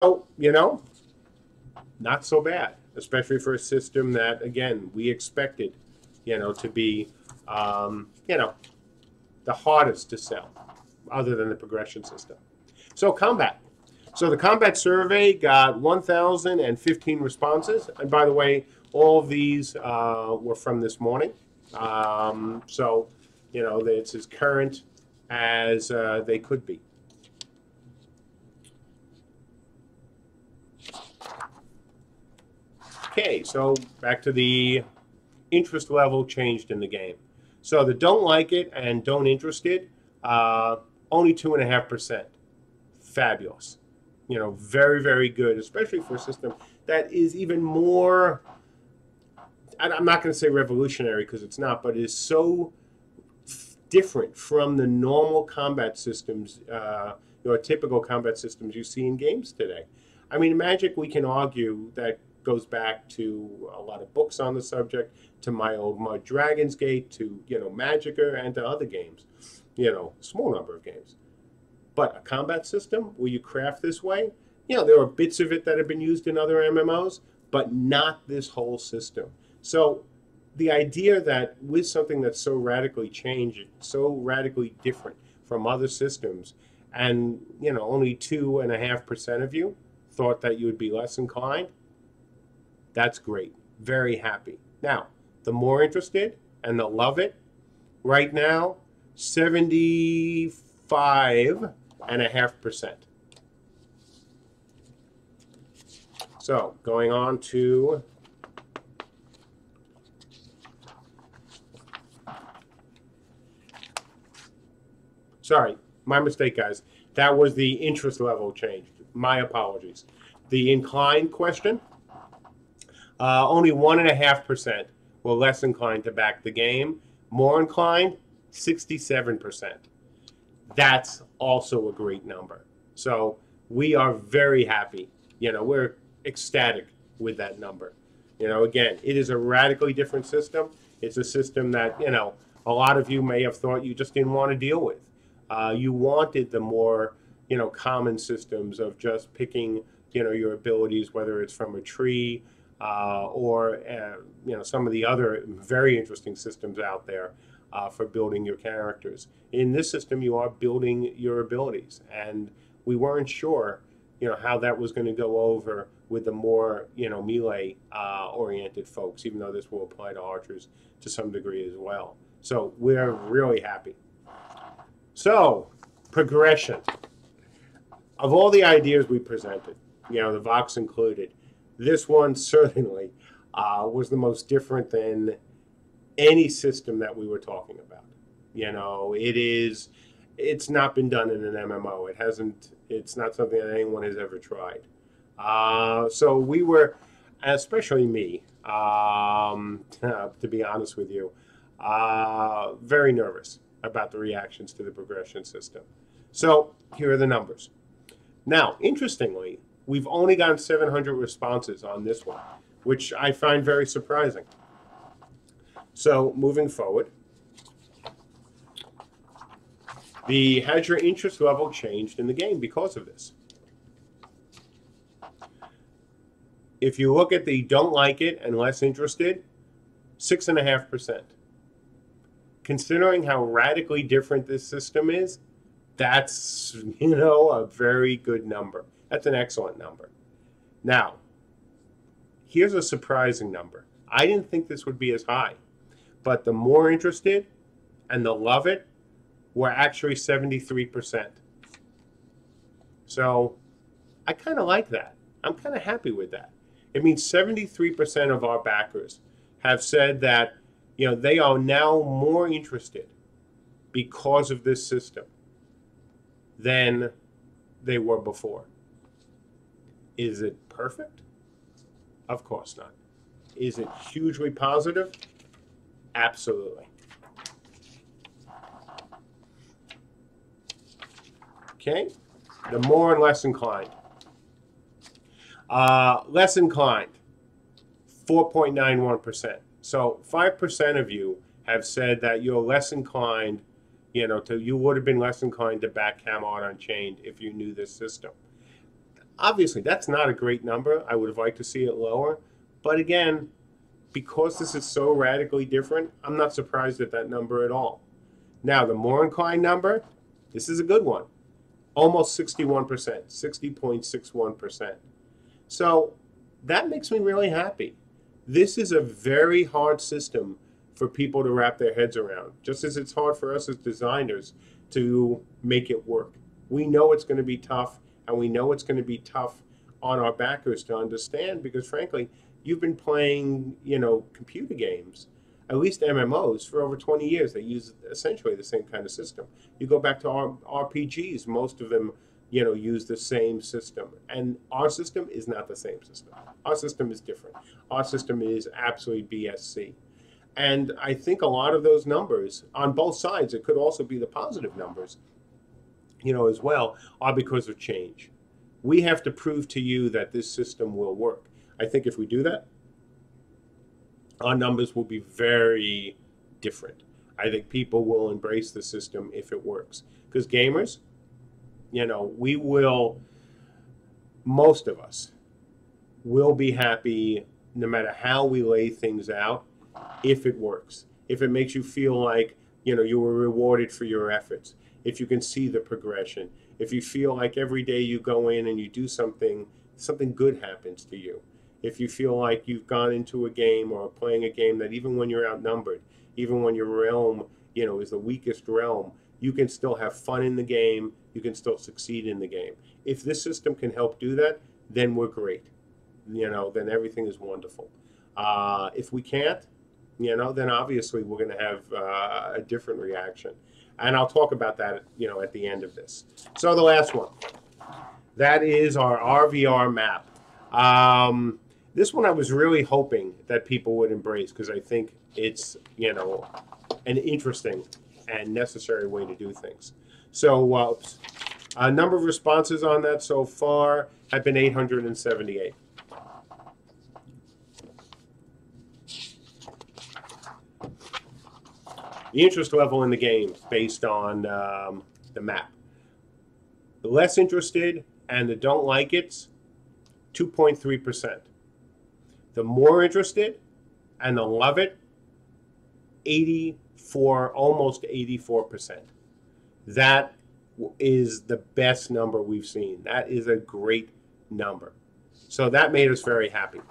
So, you know, not so bad, especially for a system that, again, we expected, to be, the hardest to sell, other than the progression system. So, combat. So, the combat survey got 1,015 responses. And by the way, all of these were from this morning. So, it's as current as they could be. Okay, so back to the interest level changed in the game. So the don't like it and don't interested, only 2.5%. Fabulous. Very, very good, especially for a system that is even more, I'm not going to say revolutionary because it's not, but it is so different from the normal combat systems, typical combat systems you see in games today. I mean, Magic, we can argue that goes back to a lot of books on the subject, to My Old Mud Dragon's Gate, to Magica, and to other games, small number of games. But a combat system where you craft this way, there are bits of it that have been used in other MMOs, but not this whole system. So the idea that with something that's so radically changed, so radically different from other systems, and only 2.5% of you thought that you would be less inclined, that's great. Very happy. Now, the more interested and the love it, right now, 75.5%. So, going on to sorry, my mistake, guys. That was the interest level changed. My apologies. The inclined question, only 1.5% were less inclined to back the game. More inclined, 67%. That's also a great number. So we are very happy. We're ecstatic with that number. Again, it is a radically different system. It's a system that, a lot of you may have thought you just didn't want to deal with. You wanted the more, common systems of just picking, your abilities, whether it's from a tree, or some of the other very interesting systems out there for building your characters. In this system, you are building your abilities, and we weren't sure, how that was going to go over with the more, melee oriented folks, even though this will apply to archers to some degree as well. So we're really happy. So, progression. Of all the ideas we presented, the Vox included, this one certainly was the most different than any system that we were talking about. It's not been done in an MMO. It's not something that anyone has ever tried. So we were, especially me, to be honest with you, very nervous about the reactions to the progression system. So here are the numbers. Now, interestingly, we've only gotten 700 responses on this one, which I find very surprising. So moving forward, has your interest level changed in the game because of this? If you look at the don't like it and less interested, 6.5%. Considering how radically different this system is, that's, a very good number. That's an excellent number. Now, here's a surprising number. I didn't think this would be as high, but the more interested and the love it were actually 73%. So I kind of like that. I'm kind of happy with that. It means 73% of our backers have said that, they are now more interested because of this system than they were before. Is it perfect? Of course not. Is it hugely positive? Absolutely. Okay, the more and less inclined. Less inclined, 4.91%. So 5% of you have said that you're less inclined, you would have been less inclined to back Camelot Unchained if you knew this system. Obviously, that's not a great number. I would have liked to see it lower. But again, because this is so radically different, I'm not surprised at that number at all. Now, the more inclined number, this is a good one. Almost 61%, 60.61%. So that makes me really happy. This is a very hard system for people to wrap their heads around, just as it's hard for us as designers to make it work. We know it's going to be tough, and we know it's going to be tough on our backers to understand because, frankly, you've been playing, computer games, at least MMOs, for over 20 years. They use essentially the same kind of system. You go back to RPGs, most of them, use the same system. And our system is not the same system. Our system is different. Our system is absolutely BSC. And I think a lot of those numbers, on both sides, it could also be the positive numbers, as well, are because of change. We have to prove to you that this system will work. I think if we do that, our numbers will be very different. I think people will embrace the system if it works. Because gamers, we will, most of us, will be happy no matter how we lay things out if it works. If it makes you feel like, you were rewarded for your efforts. If you can see the progression. If you feel like every day you go in and you do something good happens to you. If you feel like you've gone into a game or playing a game that even when you're outnumbered, even when your realm, is the weakest realm, you can still have fun in the game, you can still succeed in the game. If this system can help do that, then we're great. Then everything is wonderful. If we can't, then obviously we're going to have a different reaction. And I'll talk about that, at the end of this. So the last one, that is our RVR map. This one I was really hoping that people would embrace because I think it's, an interesting and necessary way to do things. So a number of responses on that so far have been 878. The interest level in the game based on the map. The less interested and the don't like it's 2.3%. The more interested and the love it, 84, almost 84%. That is the best number we've seen. That is a great number. So that made us very happy.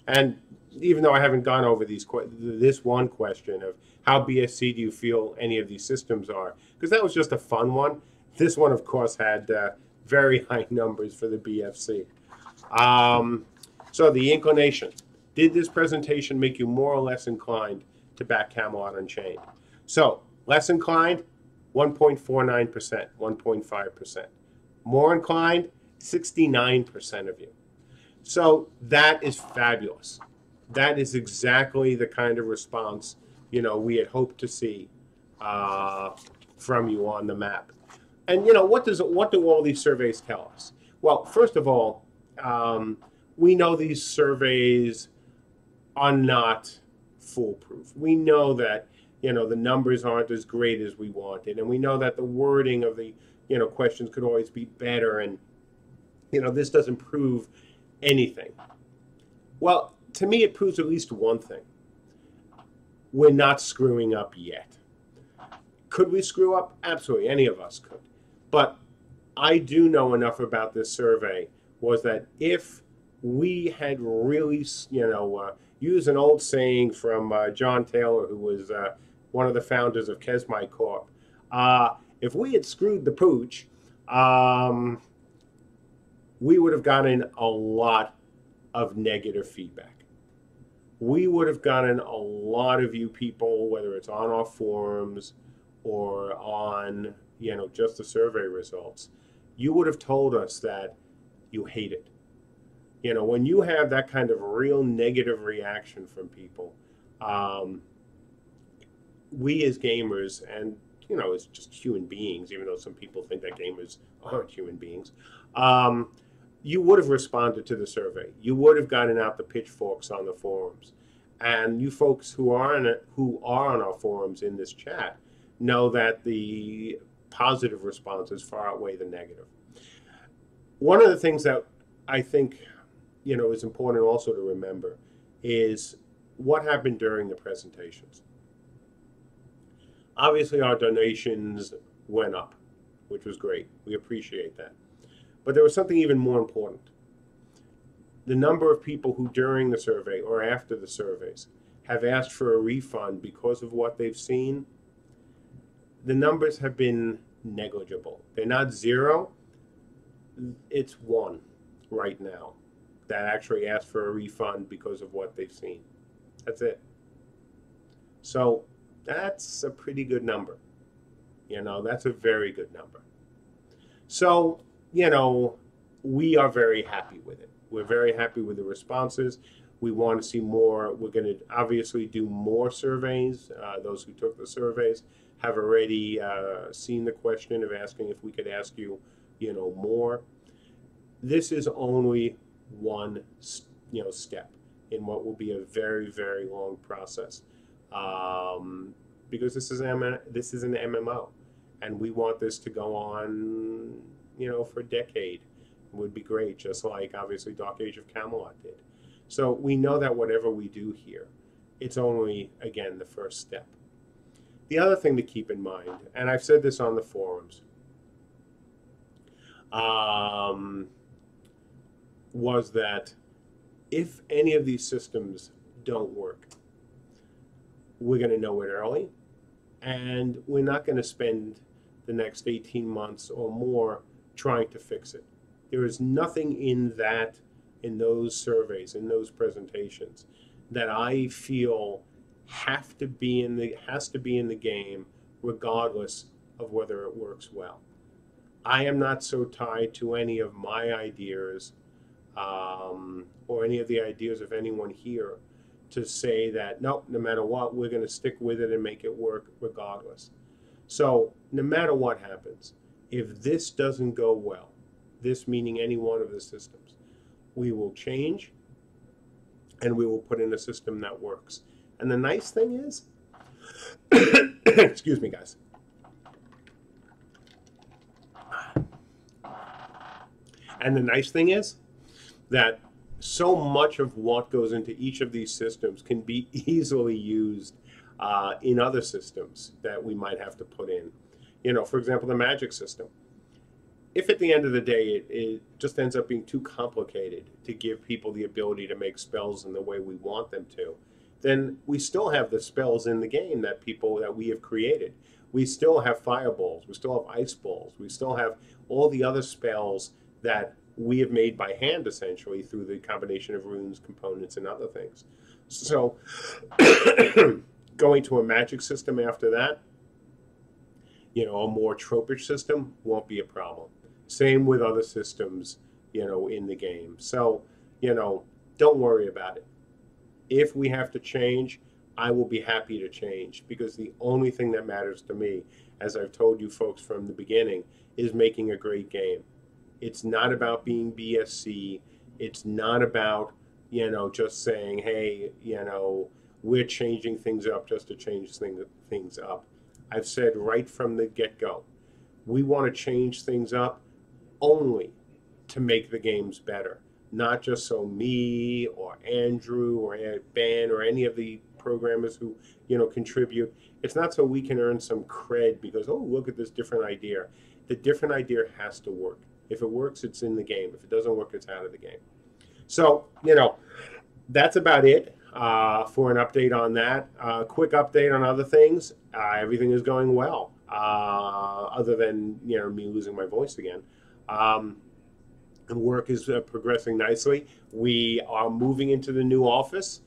And even though I haven't gone over this one question of how BSC do you feel any of these systems are, because that was just a fun one. This one, of course, had very high numbers for the BFC. So the inclination. Did this presentation make you more or less inclined to back Camelot Unchained? So less inclined, 1.49%, 1.5%. More inclined, 69% of you. So that is fabulous. That is exactly the kind of response, we had hoped to see from you on the map. And, what do all these surveys tell us? Well, first of all, we know these surveys are not foolproof. We know that, the numbers aren't as great as we wanted. And we know that the wording of the, questions could always be better. And, this doesn't prove anything. Well, to me, it proves at least one thing. We're not screwing up yet. Could we screw up? Absolutely. Any of us could. But I do know enough about this survey was that if we had really, used an old saying from John Taylor, who was one of the founders of Kesmai Corp. If we had screwed the pooch, we would have gotten a lot of negative feedback. We would have gotten a lot of you people, whether it's on our forums or on, just the survey results, you would have told us that you hate it. When you have that kind of real negative reaction from people, we as gamers, and, as just human beings, even though some people think that gamers aren't human beings, you would have responded to the survey. You would have gotten out the pitchforks on the forums. And you folks who are on our forums in this chat know that the positive responses far outweigh the negative. One of the things that I think, is important also to remember is what happened during the presentations. Obviously, our donations went up, which was great. We appreciate that. But there was something even more important. The number of people who during the survey or after the surveys have asked for a refund because of what they've seen, the numbers have been negligible. They're not zero. It's one right now that actually asked for a refund because of what they've seen. That's it. So that's a pretty good number. That's a very good number. So, we are very happy with it. We're very happy with the responses. We want to see more. We're going to obviously do more surveys. Those who took the surveys have already seen the question of asking if we could ask you, more. This is only one, step in what will be a very, very long process, because this is an MMO, and we want this to go on, for a decade. It would be great, just like obviously Dark Age of Camelot did. So we know that whatever we do here, it's only, again, the first step. The other thing to keep in mind, and I've said this on the forums, was that if any of these systems don't work, we're going to know it early, and we're not going to spend the next 18 months or more trying to fix it. There is nothing in those surveys, in those presentations, that I feel has to be in the game, regardless of whether it works well. I am not so tied to any of my ideas, or any of the ideas of anyone here, to say that nope, no matter what, we're going to stick with it and make it work regardless. So no matter what happens, if this doesn't go well, this meaning any one of the systems, we will change and we will put in a system that works. And the nice thing is, excuse me, guys. And the nice thing is that so much of what goes into each of these systems can be easily used in other systems that we might have to put in. For example, the magic system. If at the end of the day it just ends up being too complicated to give people the ability to make spells in the way we want them to, then we still have the spells in the game that we have created. We still have fireballs, we still have ice balls, we still have all the other spells that we have made by hand, essentially, through the combination of runes, components, and other things. So going to a magic system after that, a more tropish system won't be a problem. Same with other systems, in the game. So, don't worry about it. If we have to change, I will be happy to change, because the only thing that matters to me, as I've told you folks from the beginning, is making a great game. It's not about being BSC. It's not about, just saying, hey, we're changing things up just to change things up. I've said right from the get-go, we want to change things up only to make the games better, not just so me or Andrew or Ben or any of the programmers who, contribute. It's not so we can earn some cred because, oh, look at this different idea. The different idea has to work. If it works, it's in the game. If it doesn't work, it's out of the game. So, that's about it for an update on that. Quick update on other things. Everything is going well, other than, me losing my voice again. The work is progressing nicely. We are moving into the new office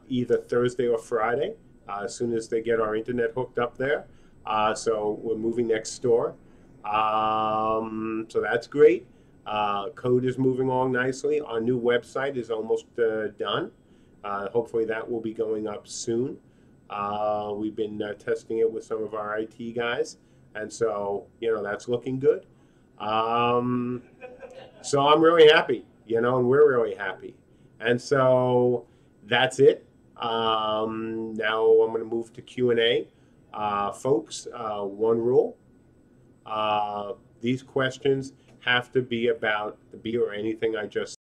either Thursday or Friday, as soon as they get our internet hooked up there. So we're moving next door. So that's great. Code is moving along nicely. Our new website is almost done. Hopefully that will be going up soon. We've been testing it with some of our IT guys, and so that's looking good. So I'm really happy, and we're really happy, and so that's it. Now I'm going to move to Q&A. Folks, one rule. These questions, have to be about the beer or anything I just